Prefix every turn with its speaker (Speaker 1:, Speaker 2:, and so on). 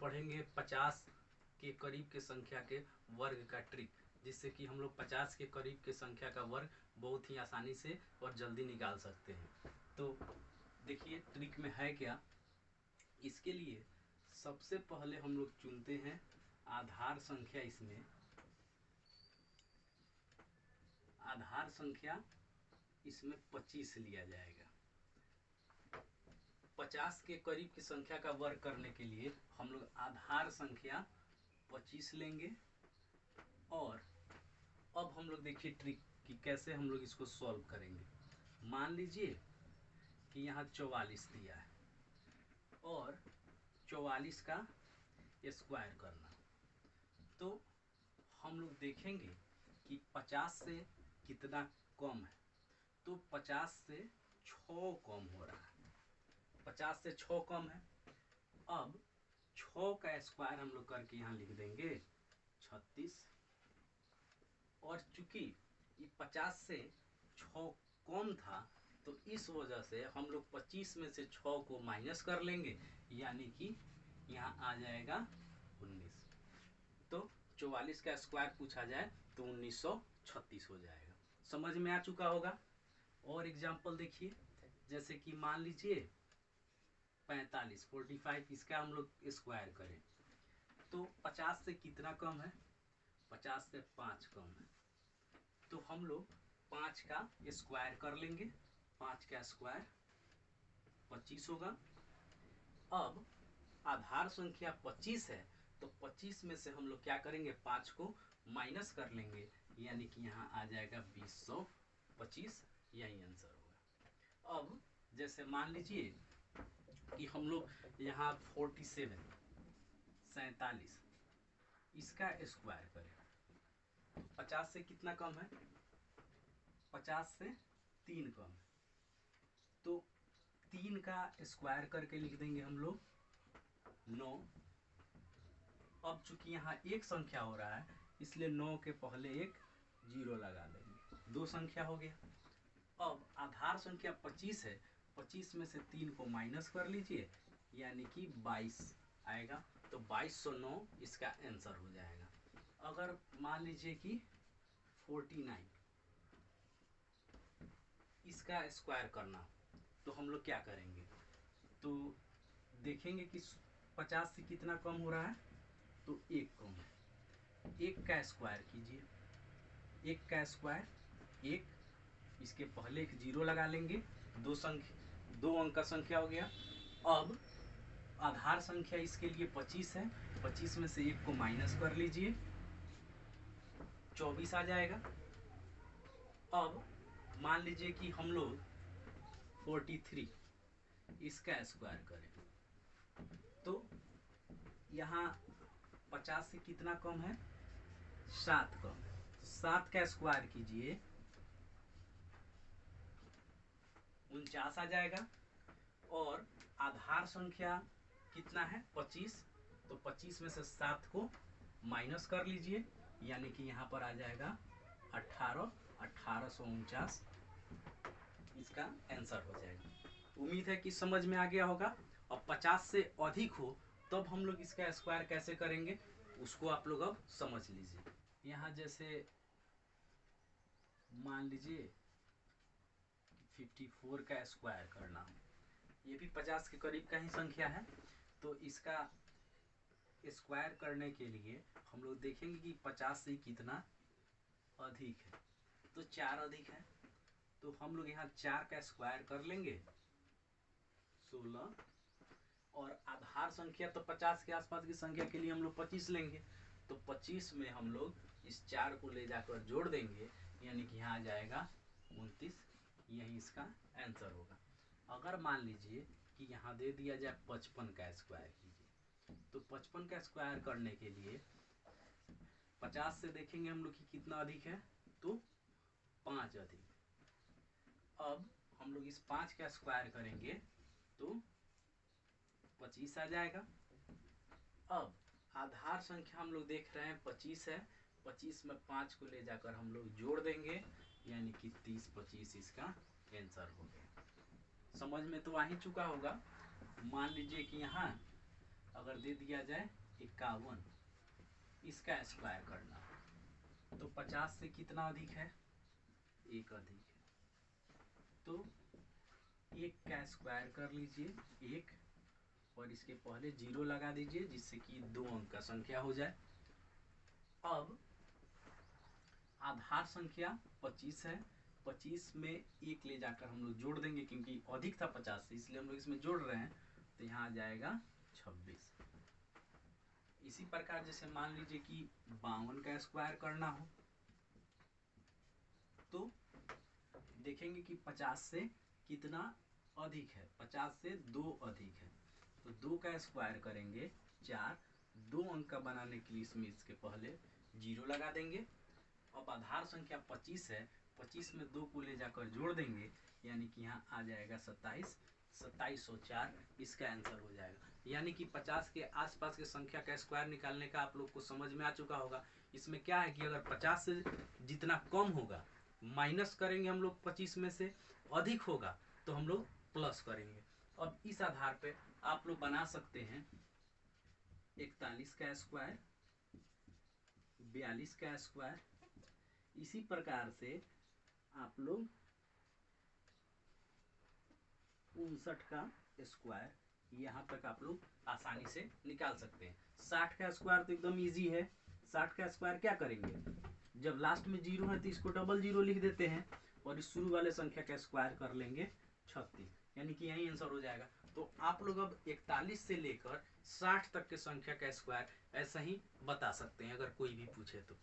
Speaker 1: पढ़ेंगे 50 के करीब के संख्या के वर्ग का ट्रिक, जिससे कि हम लोग 50 के करीब के संख्या का वर्ग बहुत ही आसानी से और जल्दी निकाल सकते हैं। तो देखिए ट्रिक में है क्या। इसके लिए सबसे पहले हम लोग चुनते हैं आधार संख्या। इसमें आधार संख्या इसमें 25 लिया जाएगा। 50 के करीब की संख्या का वर्ग करने के लिए हम लोग आधार संख्या 25 लेंगे। और अब हम लोग देखिए ट्रिक कि कैसे हम लोग इसको सॉल्व करेंगे। मान लीजिए कि यहाँ 44 दिया है और 44 का स्क्वायर करना। तो हम लोग देखेंगे कि 50 से कितना कम है। तो 50 से 6 कम हो रहा है। 50 से 6 कम है। अब 6 का स्क्वायर हम लोग करके यहाँ लिख देंगे 36। और चूंकि ये 50 से 6 कम था तो इस वजह से हम लोग 25 में से 6 को माइनस कर लेंगे, यानी कि यहाँ आ जाएगा 19। तो 44 का स्क्वायर पूछा जाए तो 1936 हो जाएगा। समझ में आ चुका होगा। और एग्जाम्पल देखिए, जैसे कि मान लीजिए 45 इसका हम लोग स्क्वायर करें तो 50 से कितना कम है, 50 से 5 कम है। तो हम लोग 5 का स्क्वायर कर लेंगे। 5 का स्क्वायर 25 होगा। अब आधार संख्या 25 है तो 25 में से हम लोग क्या करेंगे, 5 को माइनस कर लेंगे, यानी कि यहाँ आ जाएगा 2025। यही आंसर होगा। अब जैसे मान लीजिए कि हम लोग यहाँ 47 इसका स्क्वायर करें। 50 से कितना कम है, 50 से 3 कम है। तो 3 का स्क्वायर करके लिख देंगे हम लोग 9। अब चूंकि यहाँ एक संख्या हो रहा है इसलिए 9 के पहले एक 0 लगा देंगे। 2 संख्या हो गया। अब आधार संख्या 25 है। 25 में से 3 को माइनस कर लीजिए, यानी कि 22 आएगा। तो 2209 इसका आंसर हो जाएगा। अगर मान लीजिए कि 49 इसका स्क्वायर करना तो हम लोग क्या करेंगे, तो देखेंगे कि 50 से कितना कम हो रहा है, तो 1 कम है। 1 का स्क्वायर कीजिए। 1 का स्क्वायर 1, इसके पहले एक 0 लगा लेंगे। 2 अंक का संख्या हो गया। अब आधार संख्या इसके लिए 25 है। 25 में से 1 को माइनस कर लीजिए, 24 आ जाएगा। अब मान लीजिए कि हम लोग 43 इसका स्क्वायर करें तो यहाँ 50 से कितना कम है, 7 कम है। 7 का स्क्वायर कीजिए, 49 आ जाएगा। और आधार संख्या कितना है, 25। तो 25 में से 7 को माइनस कर लीजिए, यानी कि यहाँ पर आ जाएगा 1849 इसका आंसर हो जाएगा। उम्मीद है कि समझ में आ गया होगा। और 50 से अधिक हो तब हम लोग इसका स्क्वायर कैसे करेंगे उसको आप लोग अब समझ लीजिए। यहाँ जैसे मान लीजिए 54 का स्क्वायर करना, ये भी 50 के करीब का ही संख्या है। तो इसका स्क्वायर करने के लिए हम लोग देखेंगे कि 50 से कितना अधिक है, तो 4 अधिक है। तो हम लोग यहाँ 4 का स्क्वायर कर लेंगे 16। और आधार संख्या तो 50 के आसपास की संख्या के लिए हम लोग 25 लेंगे। तो 25 में हम लोग इस 4 को ले जाकर जोड़ देंगे, यानी कि यहाँ आ जाएगा 29। यही इसका आंसर होगा। अगर मान लीजिए कि यहाँ दे दिया जाए 55 का स्क्वायर कीजिए, तो 55 का स्क्वायर करने के लिए 50 से देखेंगे हम लोग कि कितना अधिक है, तो 5 अधिक। अब हम लोग इस 5 का स्क्वायर करेंगे तो 25 आ जाएगा। अब आधार संख्या हम लोग देख रहे हैं 25 है। 25 में 5 को ले जाकर हम लोग जोड़ देंगे, यानी कि 30 25 इसका आंसर हो गया। समझ में तो आ ही चुका होगा। मान लीजिए कि यहाँ अगर दे दिया जाए 51, इसका स्क्वायर करना, तो 50 से कितना अधिक है, 1 अधिक है। तो 1 का स्क्वायर कर लीजिए 1, और इसके पहले 0 लगा दीजिए जिससे कि 2 अंक का संख्या हो जाए। अब आधार संख्या 25 है, 25 में 1 ले जाकर हम लोग जोड़ देंगे, क्योंकि अधिक था 50 से इसलिए हम लोग इसमें जोड़ रहे हैं, तो यहाँ आ जाएगा 26। इसी प्रकार जैसे मान लीजिए कि 52 का स्क्वायर करना हो, तो देखेंगे कि 50 से कितना अधिक है, 50 से 2 अधिक है, तो 2 का स्क्वायर करेंगे 4, 2 अंक का बनाने के लिए इसमें इसके पहले 0 लगा देंगे। अब आधार संख्या 25 है, 25 में 2 को ले जाकर जोड़ देंगे, यानी कि यहाँ आ जाएगा 27, 2704 इसका आंसर हो जाएगा। यानी कि 50 के आसपास के संख्या का स्क्वायर निकालने का आप लोग को समझ में आ चुका होगा। इसमें क्या है कि अगर 50 से जितना कम होगा माइनस करेंगे हम लोग, 25 में से अधिक होगा तो हम लोग प्लस करेंगे। अब इस आधार पे आप लोग बना सकते हैं 41 का स्क्वायर, 42 का स्क्वायर, इसी प्रकार से आप लोग 59 का स्क्वायर, यहाँ तक आप लोग आसानी से निकाल सकते हैं। 60 का स्क्वायर तो एकदम इजी है। 60 का स्क्वायर क्या करेंगे, जब लास्ट में 0 है तो इसको डबल 0 लिख देते हैं और इस शुरू वाले संख्या का स्क्वायर कर लेंगे 36, यानी कि यही आंसर हो जाएगा। तो आप लोग अब 41 से लेकर 60 तक के संख्या का स्क्वायर ऐसा ही बता सकते हैं अगर कोई भी पूछे तो।